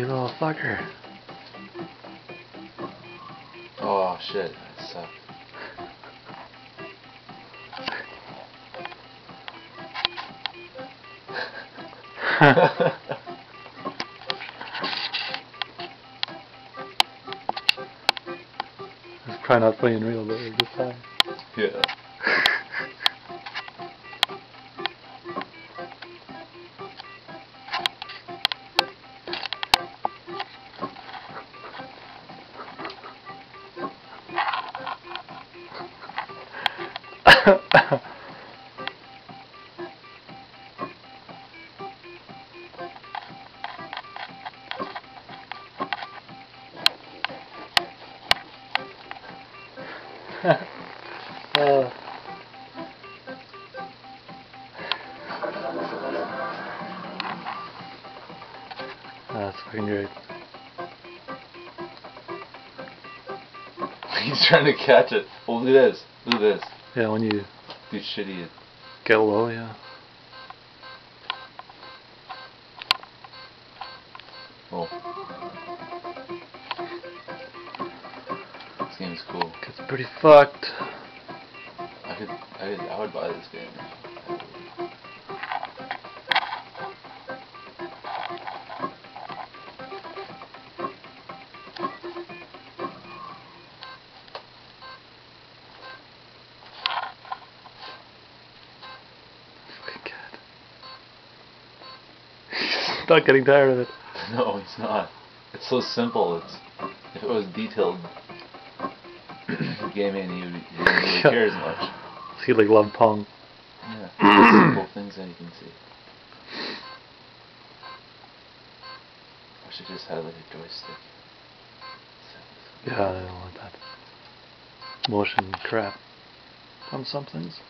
You little fucker. Oh shit, that sucked. It's probably not playing real, but it's just fine. Yeah. That's fucking great. He's trying to catch it. Oh, look at this. Look at this. Yeah, when you Dude, shitty. get low, yeah. Oh. This game's cool. Gets pretty fucked. I would buy this game. Fucking cat. He's not getting tired of it. No, it's not. It's so simple. If it was detailed gaming, he wouldn't really care as much. He like love Pong. Yeah, simple things that you can see. I should just have like a joystick. Yeah, I don't want that motion crap on some things.